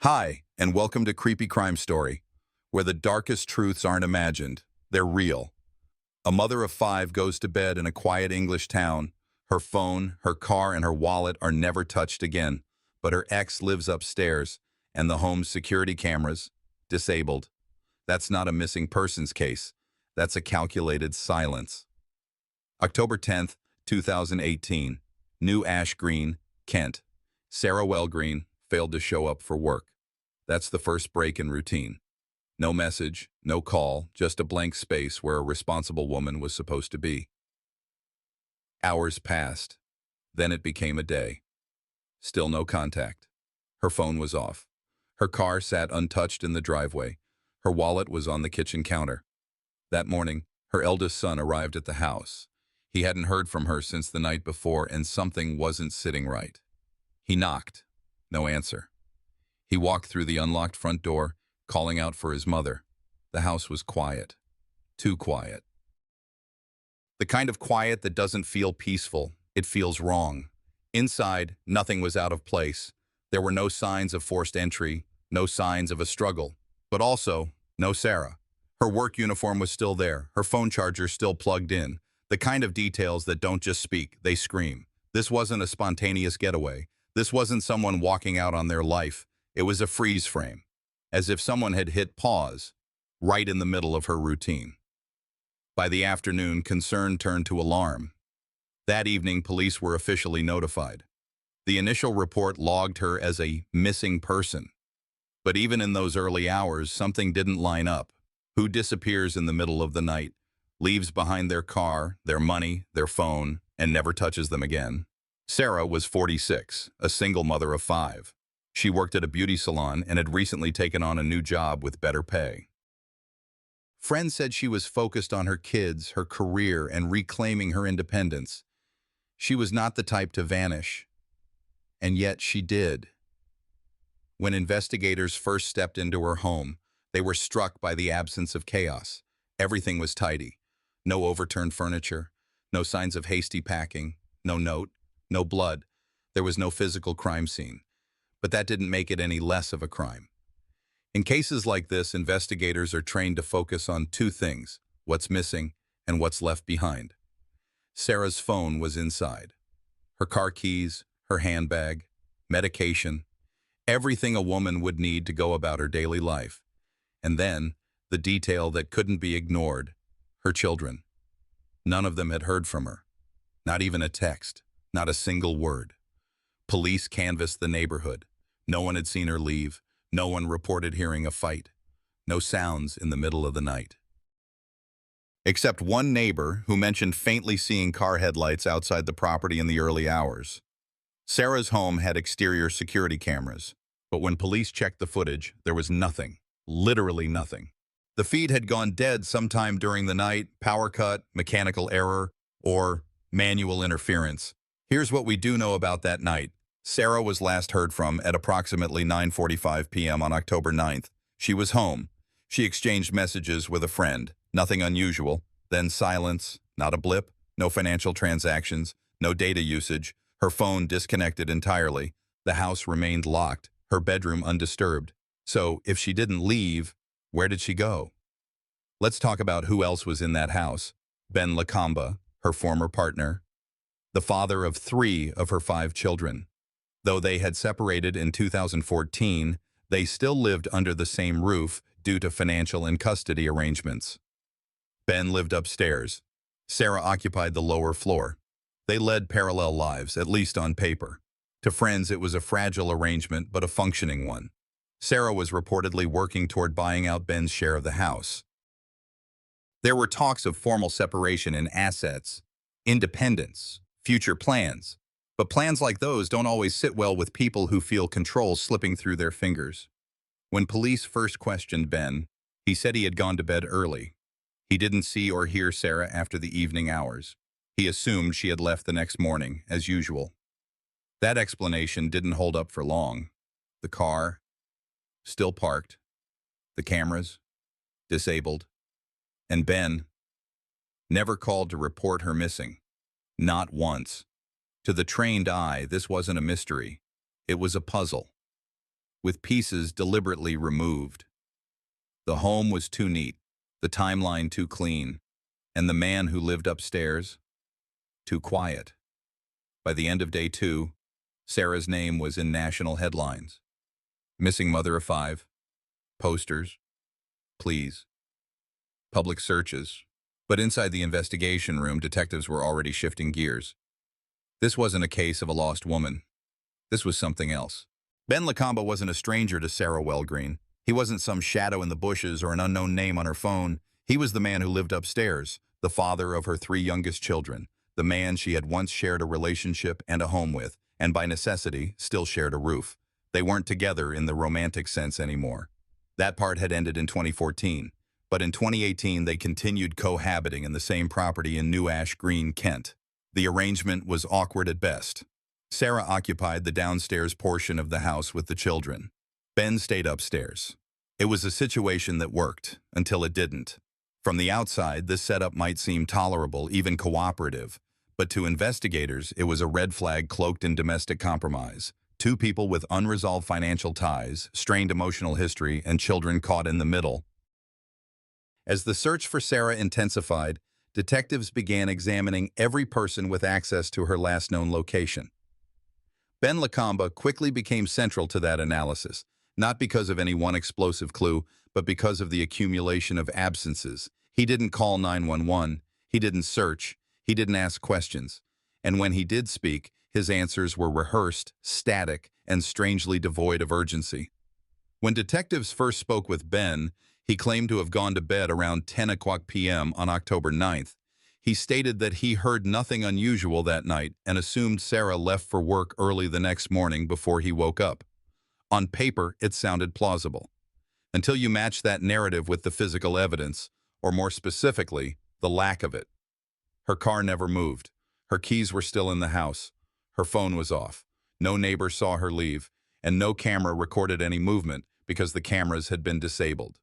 Hi, and welcome to Creepy Crime Story, where the darkest truths aren't imagined, they're real. A mother of five goes to bed in a quiet English town. Her phone, her car, and her wallet are never touched again, but her ex lives upstairs, and the home's security cameras, disabled. That's not a missing persons case. That's a calculated silence. October 10th, 2018. New Ash Green, Kent. Sarah Wellgreen failed to show up for work. That's the first break in routine. No message, no call, just a blank space where a responsible woman was supposed to be. Hours passed. Then it became a day. Still no contact. Her phone was off. Her car sat untouched in the driveway. Her wallet was on the kitchen counter. That morning, her eldest son arrived at the house. He hadn't heard from her since the night before, and something wasn't sitting right. He knocked. No answer. He walked through the unlocked front door, calling out for his mother. The house was quiet. Too quiet. The kind of quiet that doesn't feel peaceful. It feels wrong. Inside, nothing was out of place. There were no signs of forced entry, no signs of a struggle, but also no Sarah. Her work uniform was still there, her phone charger still plugged in. The kind of details that don't just speak, they scream. This wasn't a spontaneous getaway. This wasn't someone walking out on their life. It was a freeze frame, as if someone had hit pause right in the middle of her routine. By the afternoon, concern turned to alarm. That evening, police were officially notified. The initial report logged her as a missing person. But even in those early hours, something didn't line up. Who disappears in the middle of the night, leaves behind their car, their money, their phone, and never touches them again? Sarah was 46, a single mother of five. She worked at a beauty salon and had recently taken on a new job with better pay. Friends said she was focused on her kids, her career, and reclaiming her independence. She was not the type to vanish. And yet she did. When investigators first stepped into her home, they were struck by the absence of chaos. Everything was tidy. No overturned furniture, no signs of hasty packing, no note, no blood. There was no physical crime scene. But that didn't make it any less of a crime. In cases like this, investigators are trained to focus on two things: what's missing and what's left behind. Sarah's phone was inside. Her car keys, her handbag, medication, everything a woman would need to go about her daily life. And then, the detail that couldn't be ignored: her children. None of them had heard from her. Not even a text, not a single word. Police canvassed the neighborhood. No one had seen her leave. No one reported hearing a fight. No sounds in the middle of the night. Except one neighbor who mentioned faintly seeing car headlights outside the property in the early hours. Sarah's home had exterior security cameras, but when police checked the footage, there was nothing. Literally nothing. The feed had gone dead sometime during the night: power cut, mechanical error, or manual interference. Here's what we do know about that night. Sarah was last heard from at approximately 9:45 p.m. on October 9th. She was home. She exchanged messages with a friend. Nothing unusual. Then silence, not a blip, no financial transactions, no data usage. Her phone disconnected entirely. The house remained locked, her bedroom undisturbed. So, if she didn't leave, where did she go? Let's talk about who else was in that house. Ben Lacombe, her former partner, the father of 3 of her 5 children. Though they had separated in 2014, they still lived under the same roof due to financial and custody arrangements. Ben lived upstairs. Sarah occupied the lower floor. They led parallel lives, at least on paper. To friends, it was a fragile arrangement, but a functioning one. Sarah was reportedly working toward buying out Ben's share of the house. There were talks of formal separation in assets, independence, future plans. But plans like those don't always sit well with people who feel control slipping through their fingers. When police first questioned Ben, he said he had gone to bed early. He didn't see or hear Sarah after the evening hours. He assumed she had left the next morning, as usual. That explanation didn't hold up for long. The car, still parked. The cameras, disabled. And Ben never called to report her missing. Not once. To the trained eye, this wasn't a mystery. It was a puzzle. with pieces deliberately removed. The home was too neat, the timeline too clean, and the man who lived upstairs, too quiet. By the end of day 2, Sarah's name was in national headlines. Missing mother of 5, posters, pleas, public searches. But inside the investigation room, detectives were already shifting gears. This wasn't a case of a lost woman. This was something else. Ben Lacombe wasn't a stranger to Sarah Wellgreen. He wasn't some shadow in the bushes or an unknown name on her phone. He was the man who lived upstairs, the father of her 3 youngest children, the man she had once shared a relationship and a home with, and by necessity, still shared a roof. They weren't together in the romantic sense anymore. That part had ended in 2014, but in 2018 they continued cohabiting in the same property in New Ash Green, Kent. The arrangement was awkward at best. Sarah occupied the downstairs portion of the house with the children. Ben stayed upstairs. It was a situation that worked, until it didn't. From the outside, this setup might seem tolerable, even cooperative, but to investigators, it was a red flag cloaked in domestic compromise. 2 people with unresolved financial ties, strained emotional history, and children caught in the middle. As the search for Sarah intensified, detectives began examining every person with access to her last known location. Ben Lacombe quickly became central to that analysis, not because of any one explosive clue, but because of the accumulation of absences. He didn't call 911, he didn't search, he didn't ask questions. And when he did speak, his answers were rehearsed, static, and strangely devoid of urgency. When detectives first spoke with Ben, he claimed to have gone to bed around 10 o'clock p.m. on October 9th. He stated that he heard nothing unusual that night and assumed Sarah left for work early the next morning before he woke up. On paper, it sounded plausible. Until you match that narrative with the physical evidence, or more specifically, the lack of it. Her car never moved. Her keys were still in the house. Her phone was off. No neighbor saw her leave, and no camera recorded any movement because the cameras had been disabled.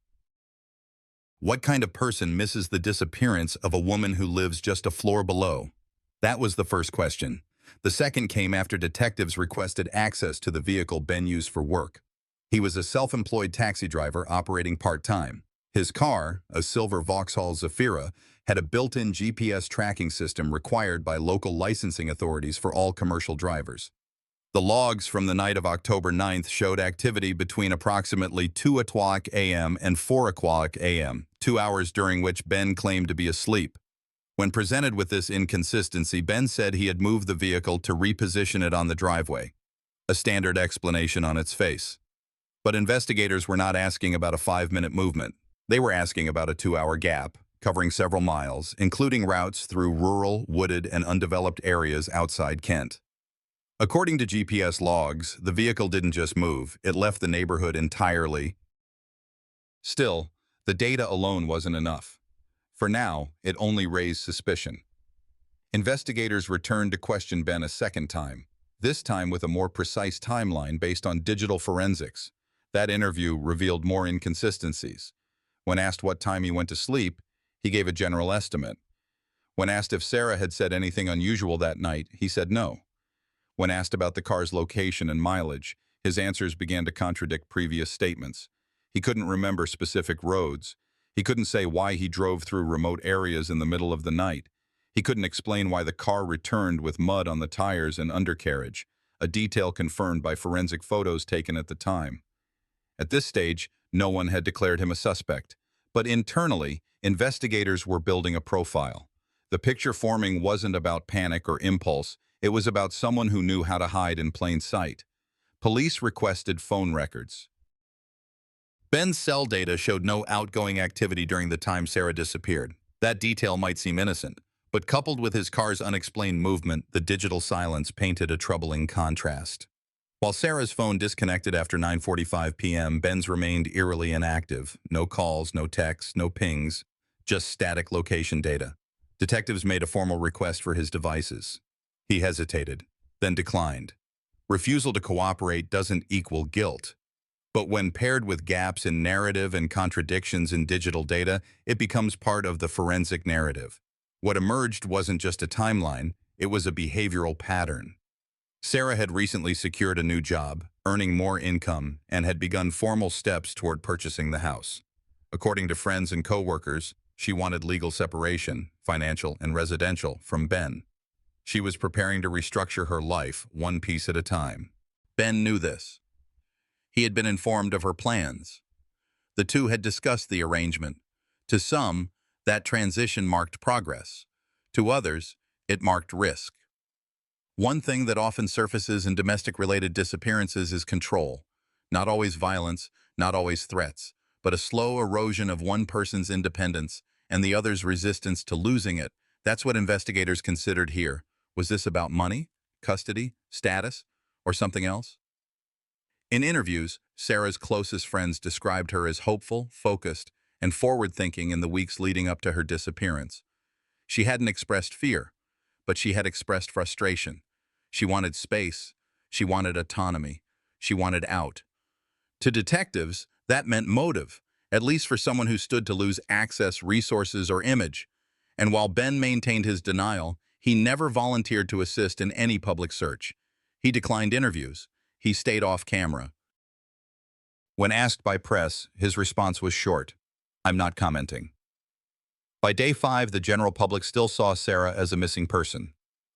What kind of person misses the disappearance of a woman who lives just a floor below? That was the first question. The second came after detectives requested access to the vehicle Ben used for work. He was a self-employed taxi driver operating part-time. His car, a silver Vauxhall Zafira, had a built-in GPS tracking system required by local licensing authorities for all commercial drivers. The logs from the night of October 9th showed activity between approximately 2 o'clock a.m. and 4 o'clock a.m., 2 hours during which Ben claimed to be asleep. When presented with this inconsistency, Ben said he had moved the vehicle to reposition it on the driveway, a standard explanation on its face. But investigators were not asking about a 5-minute movement. They were asking about a 2-hour gap, covering several miles, including routes through rural, wooded, and undeveloped areas outside Kent. According to GPS logs, the vehicle didn't just move, it left the neighborhood entirely. Still, the data alone wasn't enough. For now, it only raised suspicion. Investigators returned to question Ben a second time, this time with a more precise timeline based on digital forensics. That interview revealed more inconsistencies. When asked what time he went to sleep, he gave a general estimate. When asked if Sarah had said anything unusual that night, he said no. When asked about the car's location and mileage, his answers began to contradict previous statements. He couldn't remember specific roads. He couldn't say why he drove through remote areas in the middle of the night. He couldn't explain why the car returned with mud on the tires and undercarriage, a detail confirmed by forensic photos taken at the time. At this stage, no one had declared him a suspect. But internally, investigators were building a profile. The picture forming wasn't about panic or impulse. It was about someone who knew how to hide in plain sight. Police requested phone records. Ben's cell data showed no outgoing activity during the time Sarah disappeared. That detail might seem innocent, but coupled with his car's unexplained movement, the digital silence painted a troubling contrast. While Sarah's phone disconnected after 9:45 p.m., Ben's remained eerily inactive. No calls, no texts, no pings, just static location data. Detectives made a formal request for his devices. He hesitated, then declined. Refusal to cooperate doesn't equal guilt. But when paired with gaps in narrative and contradictions in digital data, it becomes part of the forensic narrative. What emerged wasn't just a timeline, it was a behavioral pattern. Sarah had recently secured a new job, earning more income, and had begun formal steps toward purchasing the house. According to friends and coworkers, she wanted legal separation, financial and residential, from Ben. She was preparing to restructure her life one piece at a time. Ben knew this. He had been informed of her plans. The two had discussed the arrangement. To some, that transition marked progress. To others, it marked risk. One thing that often surfaces in domestic-related disappearances is control. Not always violence, not always threats, but a slow erosion of one person's independence and the other's resistance to losing it. That's what investigators considered here. Was this about money, custody, status, or something else? In interviews, Sarah's closest friends described her as hopeful, focused, and forward-thinking in the weeks leading up to her disappearance. She hadn't expressed fear, but she had expressed frustration. She wanted space. She wanted autonomy. She wanted out. To detectives, that meant motive, at least for someone who stood to lose access, resources, or image. And while Ben maintained his denial, he never volunteered to assist in any public search. He declined interviews. He stayed off camera. When asked by press, his response was short: "I'm not commenting." By day 5, the general public still saw Sarah as a missing person.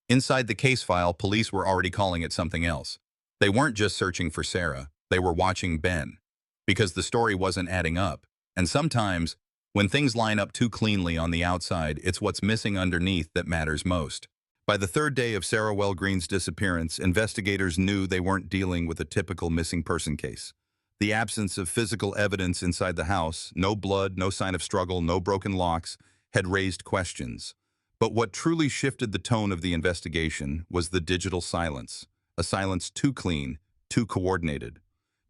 Inside the case file, police were already calling it something else. They weren't just searching for Sarah, they were watching Ben. Because the story wasn't adding up. And sometimes, when things line up too cleanly on the outside, it's what's missing underneath that matters most. By the third day of Sarah Wellgreen's disappearance, investigators knew they weren't dealing with a typical missing person case. The absence of physical evidence inside the house, no blood, no sign of struggle, no broken locks, had raised questions. But what truly shifted the tone of the investigation was the digital silence, a silence too clean, too coordinated.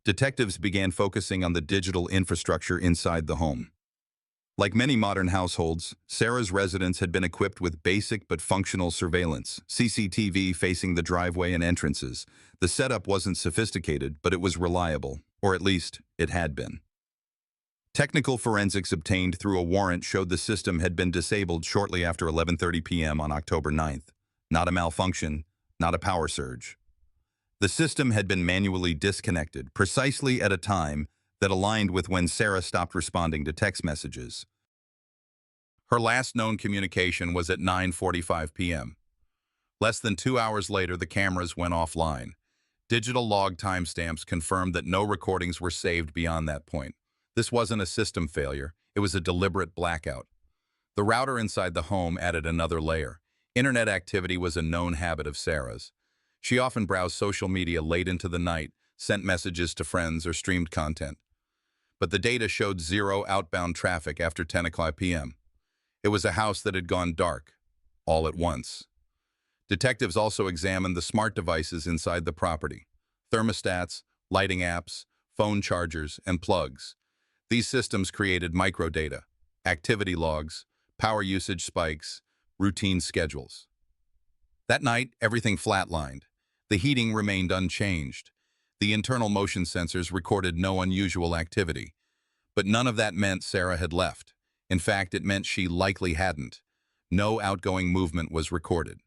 Detectives began focusing on the digital infrastructure inside the home. Like many modern households, Sarah's residence had been equipped with basic but functional surveillance, CCTV facing the driveway and entrances. The setup wasn't sophisticated, but it was reliable, or at least it had been. Technical forensics obtained through a warrant showed the system had been disabled shortly after 11:30 p.m. on October 9th. Not a malfunction, not a power surge. The system had been manually disconnected, precisely at a time that aligned with when Sarah stopped responding to text messages. Her last known communication was at 9:45 p.m. Less than 2 hours later, the cameras went offline. Digital log timestamps confirmed that no recordings were saved beyond that point. This wasn't a system failure, it was a deliberate blackout. The router inside the home added another layer. Internet activity was a known habit of Sarah's. She often browsed social media late into the night, sent messages to friends, or streamed content. But the data showed zero outbound traffic after 10 o'clock p.m. It was a house that had gone dark, all at once. Detectives also examined the smart devices inside the property: thermostats, lighting apps, phone chargers, and plugs. These systems created microdata, activity logs, power usage spikes, routine schedules. That night, everything flatlined. The heating remained unchanged. The internal motion sensors recorded no unusual activity. But none of that meant Sarah had left. In fact, it meant she likely hadn't. No outgoing movement was recorded.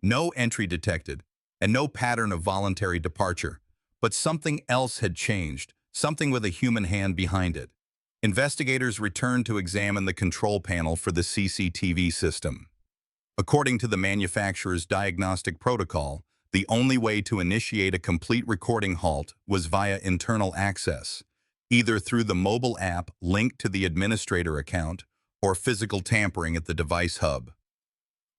No entry detected, and no pattern of voluntary departure. But something else had changed, something with a human hand behind it. Investigators returned to examine the control panel for the CCTV system. According to the manufacturer's diagnostic protocol, the only way to initiate a complete recording halt was via internal access, either through the mobile app linked to the administrator account or physical tampering at the device hub.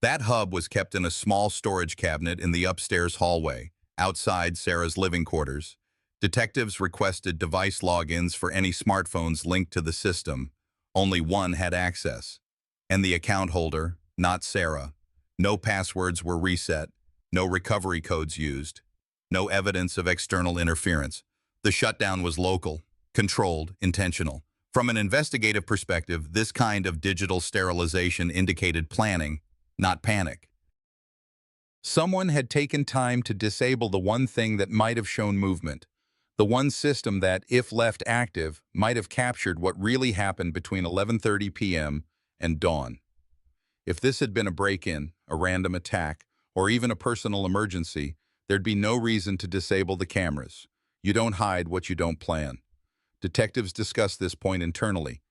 That hub was kept in a small storage cabinet in the upstairs hallway, outside Sarah's living quarters. Detectives requested device logins for any smartphones linked to the system. Only one had access. And the account holder, not Sarah. No passwords were reset. No recovery codes used. No evidence of external interference. The shutdown was local, controlled, intentional. From an investigative perspective, this kind of digital sterilization indicated planning, not panic. Someone had taken time to disable the one thing that might have shown movement. The one system that, if left active, might have captured what really happened between 11:30 p.m. and dawn. If this had been a break-in, a random attack, or even a personal emergency, There'd be no reason to disable the cameras. You don't hide what you don't plan. Detectives discussed this point internally,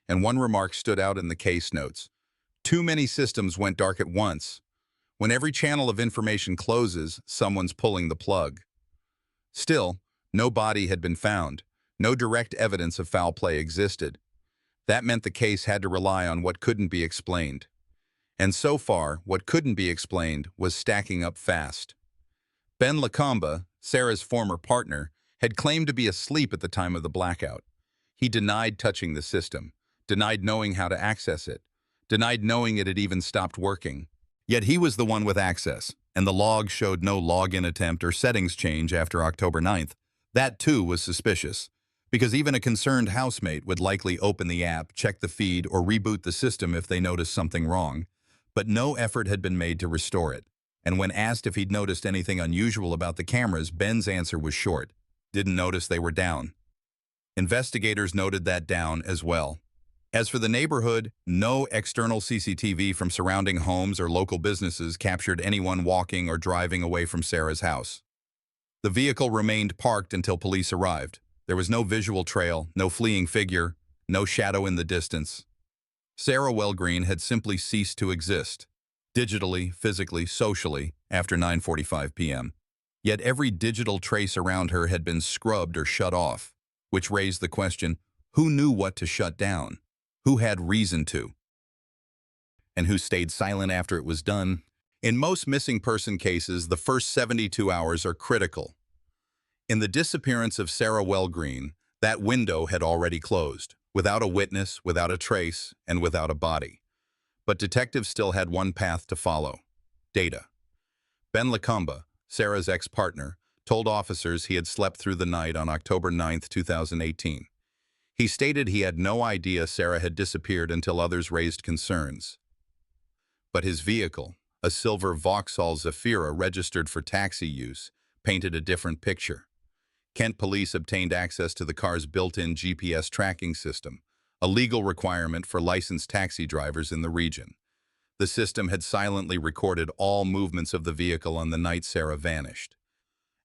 and one remark stood out in the case notes. Too many systems went dark at once. When every channel of information closes, someone's pulling the plug. Still, no body had been found. No direct evidence of foul play existed. That meant the case had to rely on what couldn't be explained. And so far, what couldn't be explained was stacking up fast. Ben Lacombe, Sarah's former partner, had claimed to be asleep at the time of the blackout. He denied touching the system, denied knowing how to access it, denied knowing it had even stopped working. Yet he was the one with access, and the log showed no login attempt or settings change after October 9th. That too was suspicious, because even a concerned housemate would likely open the app, check the feed, or reboot the system if they noticed something wrong. But no effort had been made to restore it. And when asked if he'd noticed anything unusual about the cameras, Ben's answer was short. Didn't notice they were down. Investigators noted that down as well. As for the neighborhood, no external CCTV from surrounding homes or local businesses captured anyone walking or driving away from Sarah's house. The vehicle remained parked until police arrived. There was no visual trail, no fleeing figure, no shadow in the distance. Sarah Wellgreen had simply ceased to exist, digitally, physically, socially, after 9:45 p.m. Yet every digital trace around her had been scrubbed or shut off, which raised the question, who knew what to shut down? Who had reason to? And who stayed silent after it was done? In most missing person cases, the first 72 hours are critical. In the disappearance of Sarah Wellgreen, that window had already closed, without a witness, without a trace, and without a body. But detectives still had one path to follow: data. Ben Lacombe, Sarah's ex-partner, told officers he had slept through the night on October 9, 2018. He stated he had no idea Sarah had disappeared until others raised concerns. But his vehicle, a silver Vauxhall Zafira registered for taxi use, painted a different picture. Kent police obtained access to the car's built-in GPS tracking system, a legal requirement for licensed taxi drivers in the region. The system had silently recorded all movements of the vehicle on the night Sarah vanished.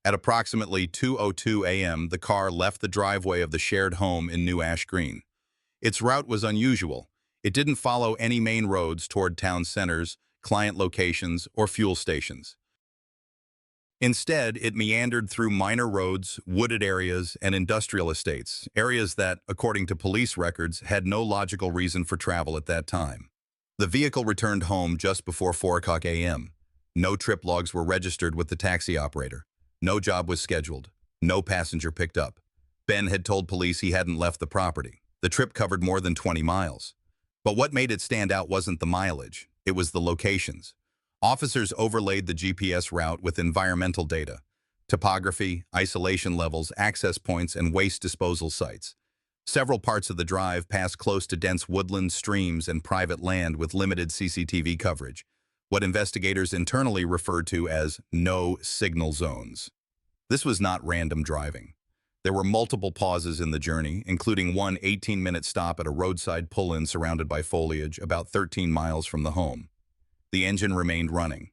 At approximately 2:02 a.m., the car left the driveway of the shared home in New Ash Green. Its route was unusual. It didn't follow any main roads toward town centers, client locations, or fuel stations. Instead, it meandered through minor roads, wooded areas, and industrial estates, areas that, according to police records, had no logical reason for travel at that time. The vehicle returned home just before 4 a.m. No trip logs were registered with the taxi operator. No job was scheduled. No passenger picked up. Ben had told police he hadn't left the property. The trip covered more than 20 miles. But what made it stand out wasn't the mileage. It was the locations. Officers overlaid the GPS route with environmental data: topography, isolation levels, access points, and waste disposal sites. Several parts of the drive passed close to dense woodland, streams, and private land with limited CCTV coverage, what investigators internally referred to as no signal zones. This was not random driving. There were multiple pauses in the journey, including one 18-minute stop at a roadside pull-in surrounded by foliage about 13 miles from the home. The engine remained running.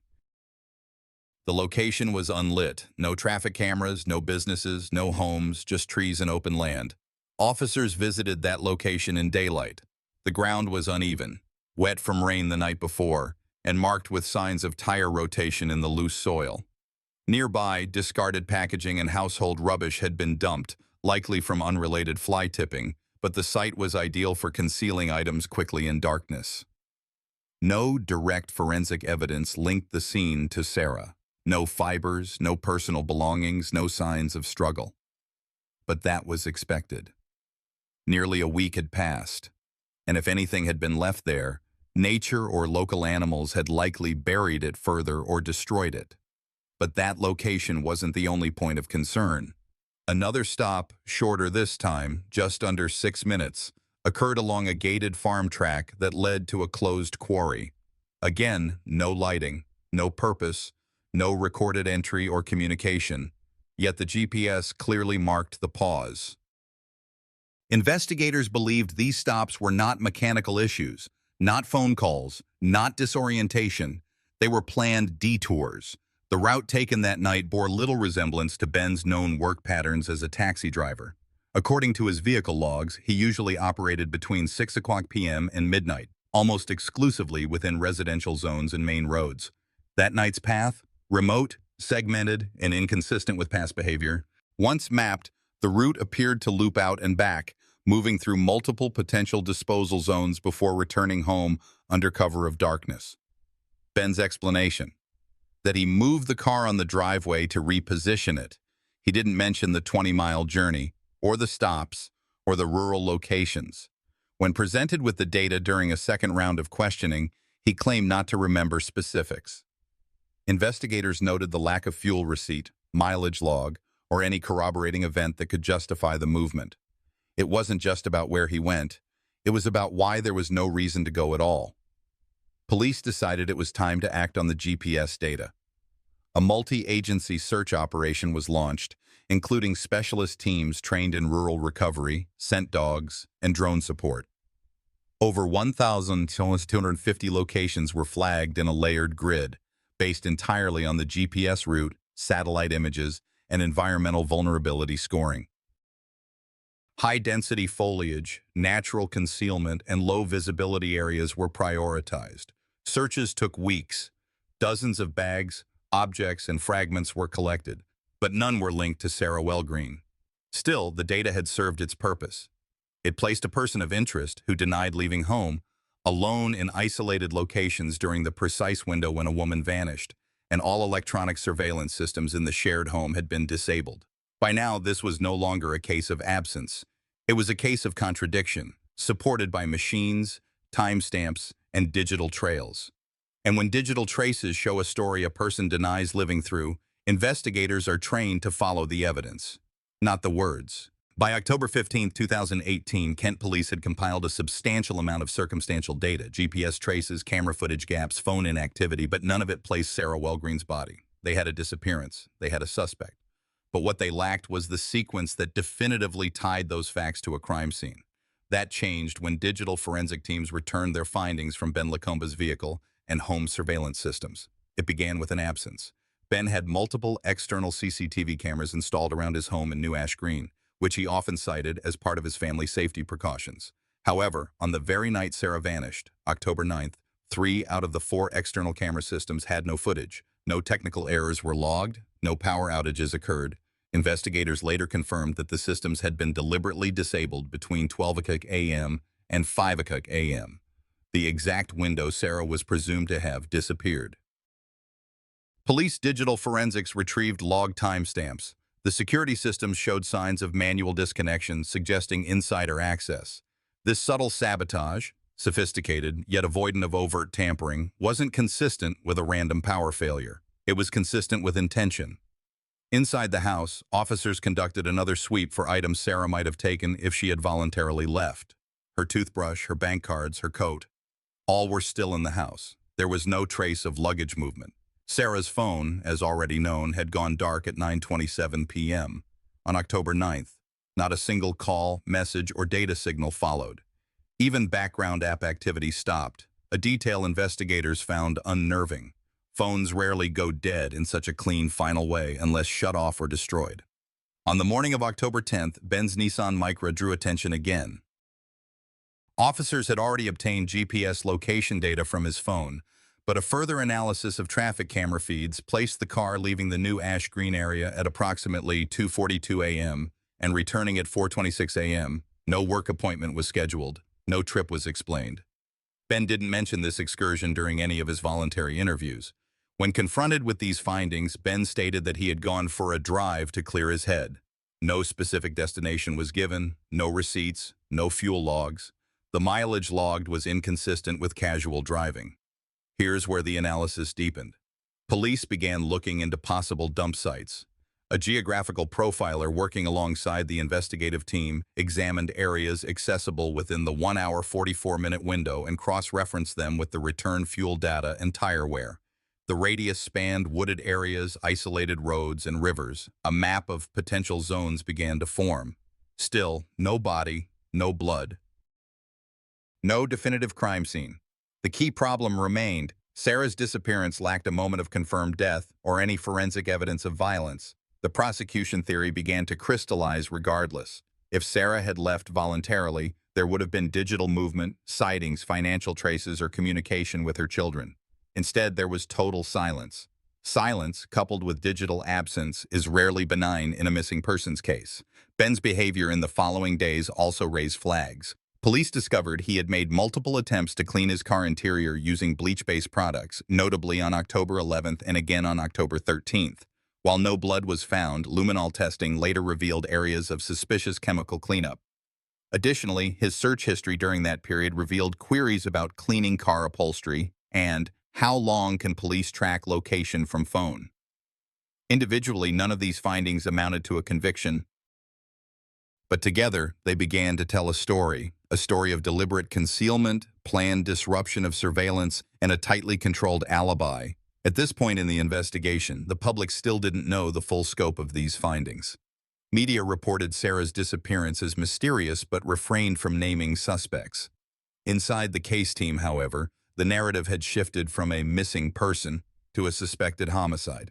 The location was unlit. No traffic cameras, no businesses, no homes, just trees and open land. Officers visited that location in daylight. The ground was uneven, wet from rain the night before, and marked with signs of tire rotation in the loose soil. Nearby, discarded packaging and household rubbish had been dumped, likely from unrelated fly tipping, but the site was ideal for concealing items quickly in darkness. No direct forensic evidence linked the scene to Sarah. No fibers, no personal belongings, no signs of struggle. But that was expected. Nearly a week had passed, and if anything had been left there, nature or local animals had likely buried it further or destroyed it. But that location wasn't the only point of concern. Another stop, shorter this time, just under 6 minutes, occurred along a gated farm track that led to a closed quarry. Again, no lighting, no purpose, no recorded entry or communication, yet the GPS clearly marked the pause. Investigators believed these stops were not mechanical issues, not phone calls, not disorientation. They were planned detours, The route taken that night bore little resemblance to Ben's known work patterns as a taxi driver. According to his vehicle logs, he usually operated between 6 o'clock p.m. and midnight, almost exclusively within residential zones and main roads. That night's path, remote, segmented, and inconsistent with past behavior. Once mapped, the route appeared to loop out and back, moving through multiple potential disposal zones before returning home under cover of darkness. Ben's explanation: that he moved the car on the driveway to reposition it. He didn't mention the 20-mile journey, or the stops, or the rural locations. When presented with the data during a second round of questioning, he claimed not to remember specifics. Investigators noted the lack of fuel receipt, mileage log, or any corroborating event that could justify the movement. It wasn't just about where he went. It was about why there was no reason to go at all. Police decided it was time to act on the GPS data. A multi-agency search operation was launched, including specialist teams trained in rural recovery, scent dogs, and drone support. Over 1,250 locations were flagged in a layered grid, based entirely on the GPS route, satellite images, and environmental vulnerability scoring. High-density foliage, natural concealment, and low-visibility areas were prioritized. Searches took weeks. Dozens of bags, objects, and fragments were collected, but none were linked to Sarah Wellgreen. Still, the data had served its purpose. It placed a person of interest who denied leaving home, alone in isolated locations during the precise window when a woman vanished, and all electronic surveillance systems in the shared home had been disabled. By now, this was no longer a case of absence. It was a case of contradiction, supported by machines, timestamps, and digital trails. And when digital traces show a story a person denies living through, investigators are trained to follow the evidence, not the words. By October 15, 2018, Kent police had compiled a substantial amount of circumstantial data: GPS traces, camera footage gaps, phone inactivity, but none of it placed Sarah Wellgreen's body. They had a disappearance. They had a suspect. But what they lacked was the sequence that definitively tied those facts to a crime scene. That changed when digital forensic teams returned their findings from Ben Lacombe's vehicle and home surveillance systems. It began with an absence. Ben had multiple external CCTV cameras installed around his home in New Ash Green, which he often cited as part of his family safety precautions. However, on the very night Sarah vanished, October 9th, 3 out of the 4 external camera systems had no footage. No technical errors were logged, no power outages occurred. Investigators later confirmed that the systems had been deliberately disabled between 12 o'clock a.m. and 5 o'clock a.m., the exact window Sarah was presumed to have disappeared. Police digital forensics retrieved log timestamps. The security systems showed signs of manual disconnection, suggesting insider access. This subtle sabotage, sophisticated yet avoidant of overt tampering, wasn't consistent with a random power failure. It was consistent with intention. Inside the house, officers conducted another sweep for items Sarah might have taken if she had voluntarily left. Her toothbrush, her bank cards, her coat. All were still in the house. There was no trace of luggage movement. Sarah's phone, as already known, had gone dark at 9:27 p.m. on October 9th. Not a single call, message, or data signal followed. Even background app activity stopped, a detail investigators found unnerving. Phones rarely go dead in such a clean, final way unless shut off or destroyed. On the morning of October 10th, Ben's Nissan Micra drew attention again. Officers had already obtained GPS location data from his phone, but a further analysis of traffic camera feeds placed the car leaving the New Ash Green area at approximately 2:42 a.m. and returning at 4:26 a.m. No work appointment was scheduled. No trip was explained. Ben didn't mention this excursion during any of his voluntary interviews. When confronted with these findings, Ben stated that he had gone for a drive to clear his head. No specific destination was given, no receipts, no fuel logs. The mileage logged was inconsistent with casual driving. Here's where the analysis deepened. Police began looking into possible dump sites. A geographical profiler working alongside the investigative team examined areas accessible within the 1-hour 44-minute window and cross-referenced them with the return fuel data and tire wear. The radius spanned wooded areas, isolated roads, and rivers. A map of potential zones began to form. Still, no body, no blood. No definitive crime scene. The key problem remained: Sarah's disappearance lacked a moment of confirmed death or any forensic evidence of violence. The prosecution theory began to crystallize regardless. If Sarah had left voluntarily, there would have been digital movement, sightings, financial traces, or communication with her children. Instead, there was total silence. Silence, coupled with digital absence, is rarely benign in a missing persons case. Ben's behavior in the following days also raised flags. Police discovered he had made multiple attempts to clean his car interior using bleach-based products, notably on October 11th and again on October 13th. While no blood was found, luminol testing later revealed areas of suspicious chemical cleanup. Additionally, his search history during that period revealed queries about cleaning car upholstery and how long can police track location from phone. Individually, none of these findings amounted to a conviction, but together they began to tell a story of deliberate concealment, planned disruption of surveillance, and a tightly controlled alibi. At this point in the investigation, the public still didn't know the full scope of these findings. Media reported Sarah's disappearance as mysterious but refrained from naming suspects. Inside the case team, however, the narrative had shifted from a missing person to a suspected homicide.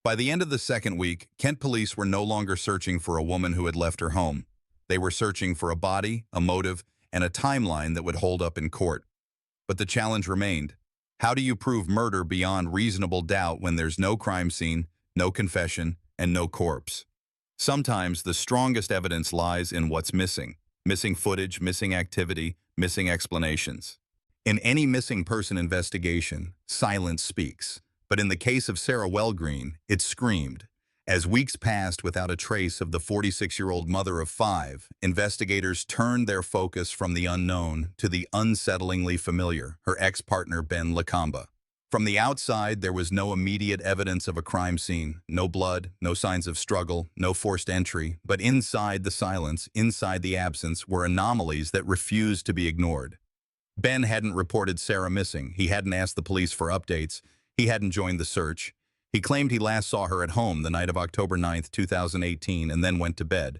By the end of the second week, Kent police were no longer searching for a woman who had left her home. They were searching for a body, a motive, and a timeline that would hold up in court. But the challenge remained. How do you prove murder beyond reasonable doubt when there's no crime scene, no confession, and no corpse? Sometimes the strongest evidence lies in what's missing. Missing footage, missing activity, missing explanations. In any missing person investigation, silence speaks. But in the case of Sarah Wellgreen, it screamed. As weeks passed without a trace of the 46-year-old mother of 5, investigators turned their focus from the unknown to the unsettlingly familiar, her ex-partner Ben Lacamba. From the outside, there was no immediate evidence of a crime scene, no blood, no signs of struggle, no forced entry, but inside the silence, inside the absence, were anomalies that refused to be ignored. Ben hadn't reported Sarah missing, he hadn't asked the police for updates, he hadn't joined the search. He claimed he last saw her at home the night of October 9, 2018, and then went to bed.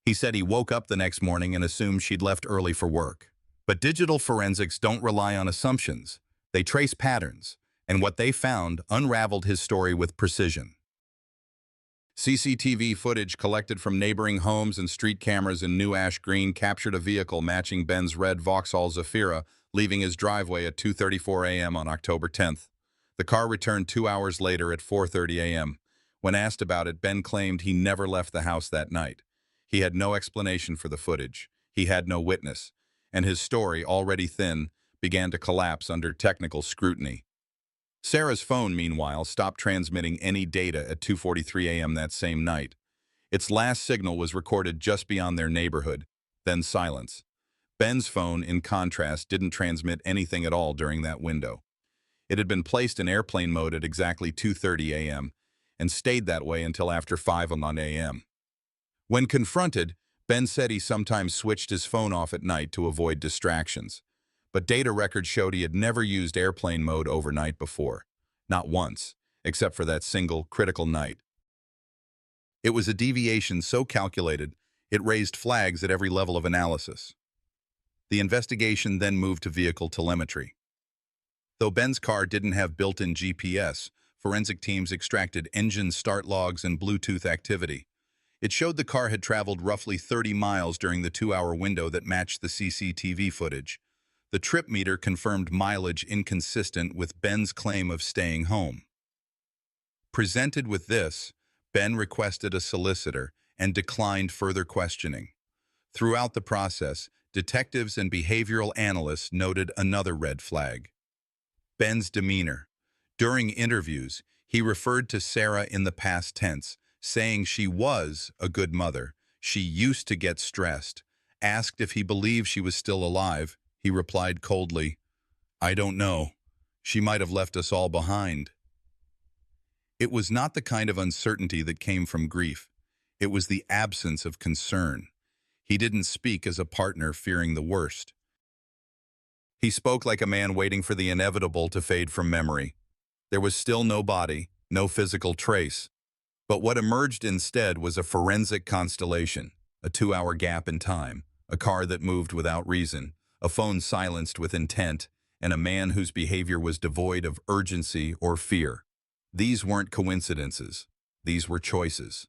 He said he woke up the next morning and assumed she'd left early for work. But digital forensics don't rely on assumptions. They trace patterns. And what they found unraveled his story with precision. CCTV footage collected from neighboring homes and street cameras in New Ash Green captured a vehicle matching Ben's red Vauxhall Zafira leaving his driveway at 2:34 a.m. on October 10th. The car returned 2 hours later at 4:30 a.m. When asked about it, Ben claimed he never left the house that night. He had no explanation for the footage. He had no witness. And his story, already thin, began to collapse under technical scrutiny. Sarah's phone, meanwhile, stopped transmitting any data at 2:43 a.m. that same night. Its last signal was recorded just beyond their neighborhood, then silence. Ben's phone, in contrast, didn't transmit anything at all during that window. It had been placed in airplane mode at exactly 2:30 a.m. and stayed that way until after 5 a.m. When confronted, Ben said he sometimes switched his phone off at night to avoid distractions. But data records showed he had never used airplane mode overnight before. Not once, except for that single, critical night. It was a deviation so calculated, it raised flags at every level of analysis. The investigation then moved to vehicle telemetry. Though Ben's car didn't have built-in GPS, forensic teams extracted engine start logs and Bluetooth activity. It showed the car had traveled roughly 30 miles during the 2-hour window that matched the CCTV footage. The trip meter confirmed mileage inconsistent with Ben's claim of staying home. Presented with this, Ben requested a solicitor and declined further questioning. Throughout the process, detectives and behavioral analysts noted another red flag. Ben's demeanor. During interviews, he referred to Sarah in the past tense, saying she was a good mother. She used to get stressed. Asked if he believed she was still alive, he replied coldly, "I don't know. She might have left us all behind." It was not the kind of uncertainty that came from grief. It was the absence of concern. He didn't speak as a partner fearing the worst. He spoke like a man waiting for the inevitable to fade from memory. There was still no body, no physical trace. But what emerged instead was a forensic constellation, a 2-hour gap in time, a car that moved without reason, a phone silenced with intent, and a man whose behavior was devoid of urgency or fear. These weren't coincidences. These were choices.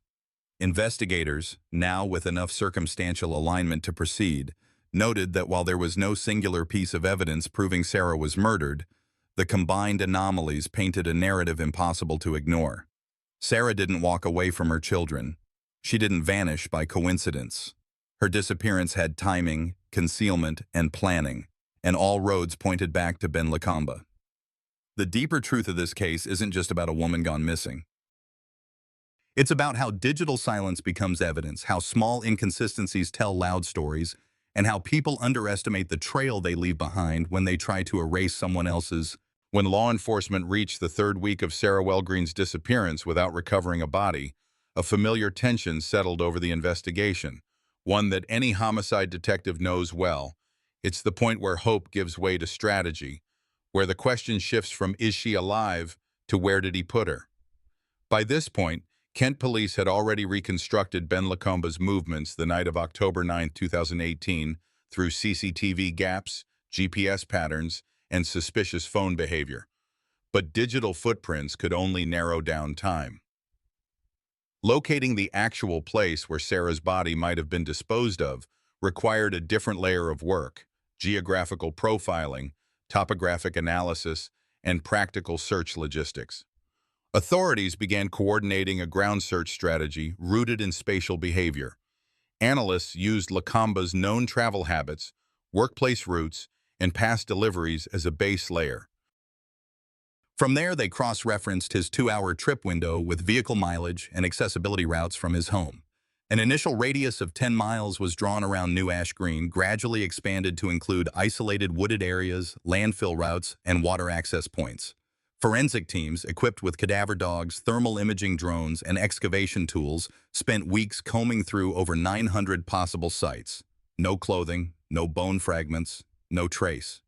Investigators, now with enough circumstantial alignment to proceed, noted that while there was no singular piece of evidence proving Sarah was murdered, the combined anomalies painted a narrative impossible to ignore. Sarah didn't walk away from her children. She didn't vanish by coincidence. Her disappearance had timing, concealment, and planning, and all roads pointed back to Ben Lacombe. The deeper truth of this case isn't just about a woman gone missing. It's about how digital silence becomes evidence, how small inconsistencies tell loud stories, and how people underestimate the trail they leave behind when they try to erase someone else's. When law enforcement reached the third week of Sarah Wellgreen's disappearance without recovering a body, a familiar tension settled over the investigation, one that any homicide detective knows well. It's the point where hope gives way to strategy, where the question shifts from "is she alive" to "where did he put her?" By this point, Kent police had already reconstructed Ben Lacombe's movements the night of October 9, 2018, through CCTV gaps, GPS patterns, and suspicious phone behavior. But digital footprints could only narrow down time. Locating the actual place where Sarah's body might have been disposed of required a different layer of work: geographical profiling, topographic analysis, and practical search logistics. Authorities began coordinating a ground search strategy rooted in spatial behavior. Analysts used Lacombe's known travel habits, workplace routes, and past deliveries as a base layer. From there, they cross-referenced his 2-hour trip window with vehicle mileage and accessibility routes from his home. An initial radius of 10 miles was drawn around New Ash Green, gradually expanded to include isolated wooded areas, landfill routes, and water access points. Forensic teams, equipped with cadaver dogs, thermal imaging drones, and excavation tools, spent weeks combing through over 900 possible sites. No clothing, no bone fragments, no trace.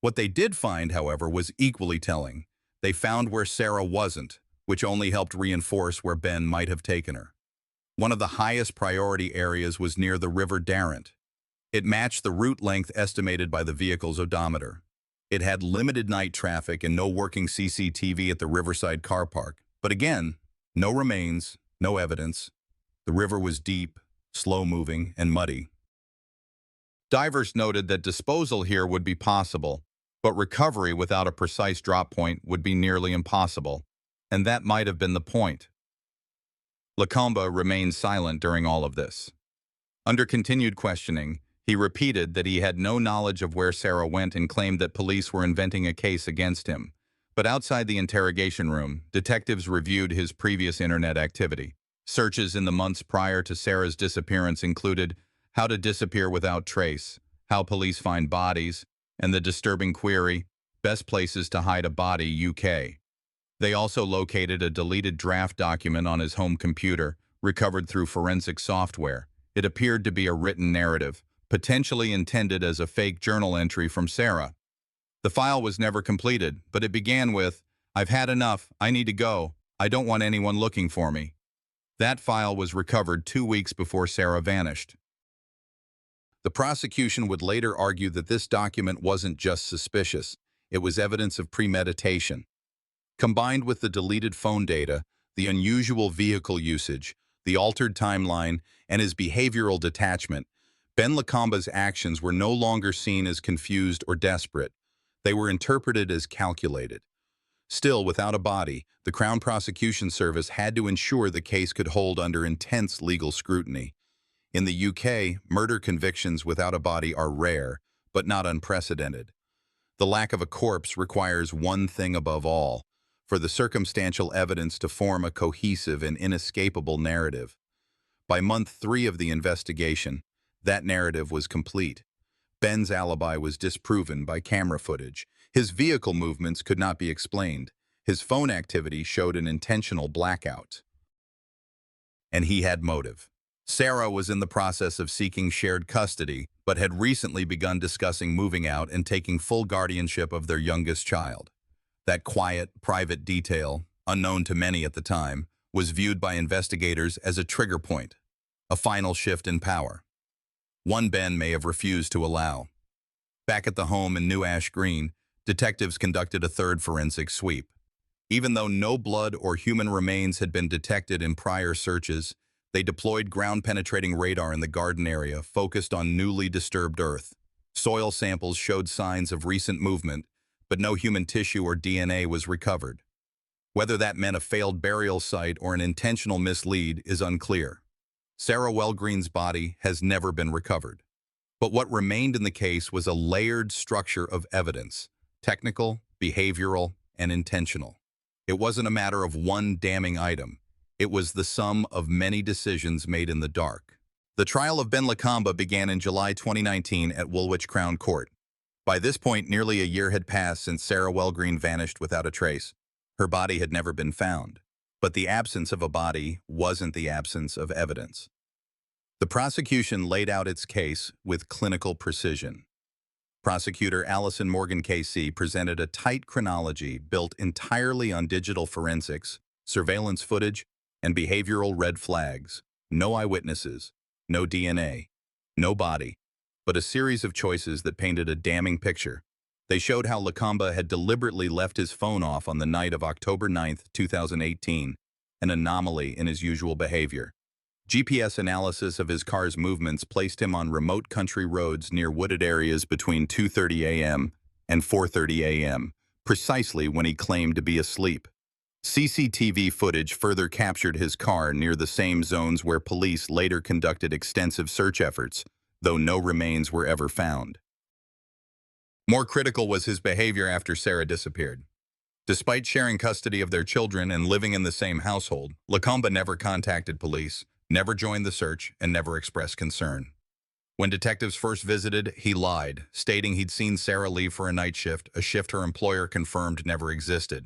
What they did find, however, was equally telling. They found where Sarah wasn't, which only helped reinforce where Ben might have taken her. One of the highest priority areas was near the River Darrant. It matched the route length estimated by the vehicle's odometer. It had limited night traffic and no working CCTV at the Riverside car park. But again, no remains, no evidence. The river was deep, slow-moving, and muddy. Divers noted that disposal here would be possible, but recovery without a precise drop point would be nearly impossible, and that might have been the point. Lacombe remained silent during all of this. Under continued questioning, he repeated that he had no knowledge of where Sarah went and claimed that police were inventing a case against him. But outside the interrogation room, detectives reviewed his previous internet activity. Searches in the months prior to Sarah's disappearance included "how to disappear without trace," "how police find bodies," and the disturbing query, "best places to hide a body, UK." They also located a deleted draft document on his home computer, recovered through forensic software. It appeared to be a written narrative, potentially intended as a fake journal entry from Sarah. The file was never completed, but it began with, "I've had enough, I need to go, I don't want anyone looking for me." That file was recovered 2 weeks before Sarah vanished. The prosecution would later argue that this document wasn't just suspicious, it was evidence of premeditation. Combined with the deleted phone data, the unusual vehicle usage, the altered timeline, and his behavioral detachment, Ben Lacombe's actions were no longer seen as confused or desperate. They were interpreted as calculated. Still, without a body, the Crown Prosecution Service had to ensure the case could hold under intense legal scrutiny. In the UK, murder convictions without a body are rare, but not unprecedented. The lack of a corpse requires one thing above all: for the circumstantial evidence to form a cohesive and inescapable narrative. By month 3 of the investigation, that narrative was complete. Ben's alibi was disproven by camera footage. His vehicle movements could not be explained. His phone activity showed an intentional blackout. And he had motive. Sarah was in the process of seeking shared custody, but had recently begun discussing moving out and taking full guardianship of their youngest child. That quiet, private detail, unknown to many at the time, was viewed by investigators as a trigger point, a final shift in power. One Ben may have refused to allow. Back at the home in New Ash Green, Detectives conducted a third forensic sweep. Even though no blood or human remains had been detected in prior searches, they deployed ground-penetrating radar in the garden area, focused on newly disturbed earth. Soil samples showed signs of recent movement, but no human tissue or DNA was recovered. Whether that meant a failed burial site or an intentional mislead is unclear. Sarah Wellgreen's body has never been recovered. But what remained in the case was a layered structure of evidence: technical, behavioral, and intentional. It wasn't a matter of one damning item. It was the sum of many decisions made in the dark. The trial of Ben Lakamba began in July 2019 at Woolwich Crown Court. By this point, nearly a year had passed since Sarah Wellgreen vanished without a trace. Her body had never been found. But the absence of a body wasn't the absence of evidence. The prosecution laid out its case with clinical precision. Prosecutor Allison Morgan KC presented a tight chronology built entirely on digital forensics, surveillance footage, and behavioral red flags. No eyewitnesses, no DNA, no body, but a series of choices that painted a damning picture. They showed how Lakamba had deliberately left his phone off on the night of October 9, 2018, an anomaly in his usual behavior. GPS analysis of his car's movements placed him on remote country roads near wooded areas between 2:30 a.m. and 4:30 a.m., precisely when he claimed to be asleep. CCTV footage further captured his car near the same zones where police later conducted extensive search efforts, though no remains were ever found. More critical was his behavior after Sarah disappeared. Despite sharing custody of their children and living in the same household, Lakamba never contacted police, never joined the search, and never expressed concern. When detectives first visited, he lied, stating he'd seen Sarah leave for a night shift, a shift her employer confirmed never existed.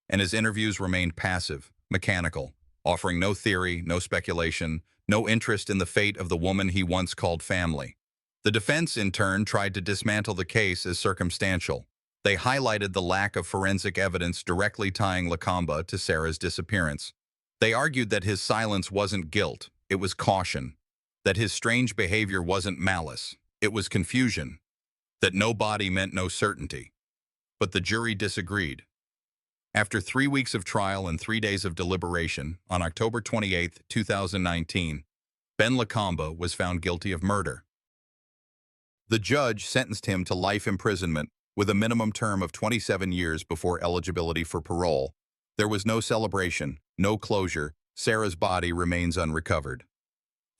And his interviews remained passive, mechanical, offering no theory, no speculation, no interest in the fate of the woman he once called family. The defense, in turn, tried to dismantle the case as circumstantial. They highlighted the lack of forensic evidence directly tying Lakamba to Sarah's disappearance. They argued that his silence wasn't guilt, it was caution. That his strange behavior wasn't malice, it was confusion. That no body meant no certainty. But the jury disagreed. After 3 weeks of trial and 3 days of deliberation, on October 28, 2019, Ben Lakamba was found guilty of murder. The judge sentenced him to life imprisonment with a minimum term of 27 years before eligibility for parole. There was no celebration, no closure. Sarah's body remains unrecovered.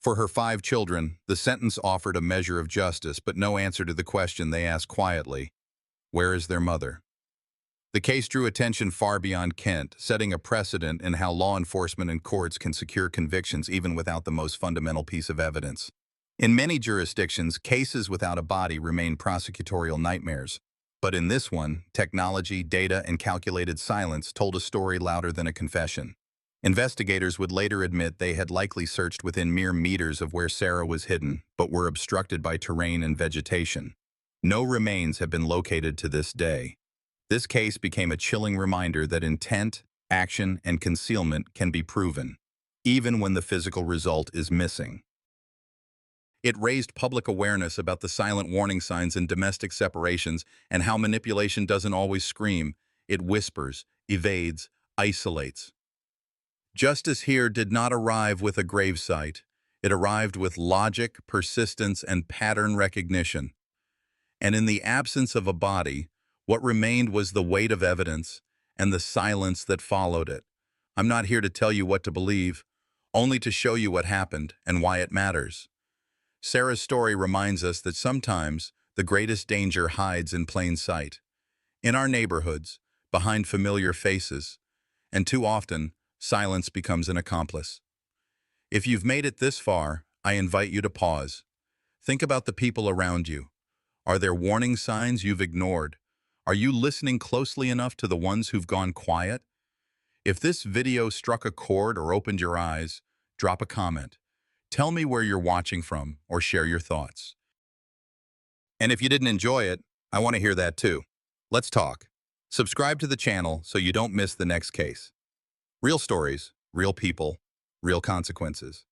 For her 5 children, the sentence offered a measure of justice, but no answer to the question they asked quietly: where is their mother? The case drew attention far beyond Kent, setting a precedent in how law enforcement and courts can secure convictions even without the most fundamental piece of evidence. In many jurisdictions, cases without a body remain prosecutorial nightmares. But in this one, technology, data, and calculated silence told a story louder than a confession. Investigators would later admit they had likely searched within mere meters of where Sarah was hidden, but were obstructed by terrain and vegetation. No remains have been located to this day. This case became a chilling reminder that intent, action, and concealment can be proven, even when the physical result is missing. It raised public awareness about the silent warning signs in domestic separations and how manipulation doesn't always scream. It whispers, evades, isolates. Justice here did not arrive with a gravesite. It arrived with logic, persistence, and pattern recognition. And in the absence of a body, what remained was the weight of evidence and the silence that followed it. I'm not here to tell you what to believe, only to show you what happened and why it matters. Sarah's story reminds us that sometimes the greatest danger hides in plain sight, in our neighborhoods, behind familiar faces, and too often, silence becomes an accomplice. If you've made it this far, I invite you to pause. Think about the people around you. Are there warning signs you've ignored? Are you listening closely enough to the ones who've gone quiet? If this video struck a chord or opened your eyes, drop a comment. Tell me where you're watching from or share your thoughts. And if you didn't enjoy it, I want to hear that too. Let's talk. Subscribe to the channel so you don't miss the next case. Real stories, real people, real consequences.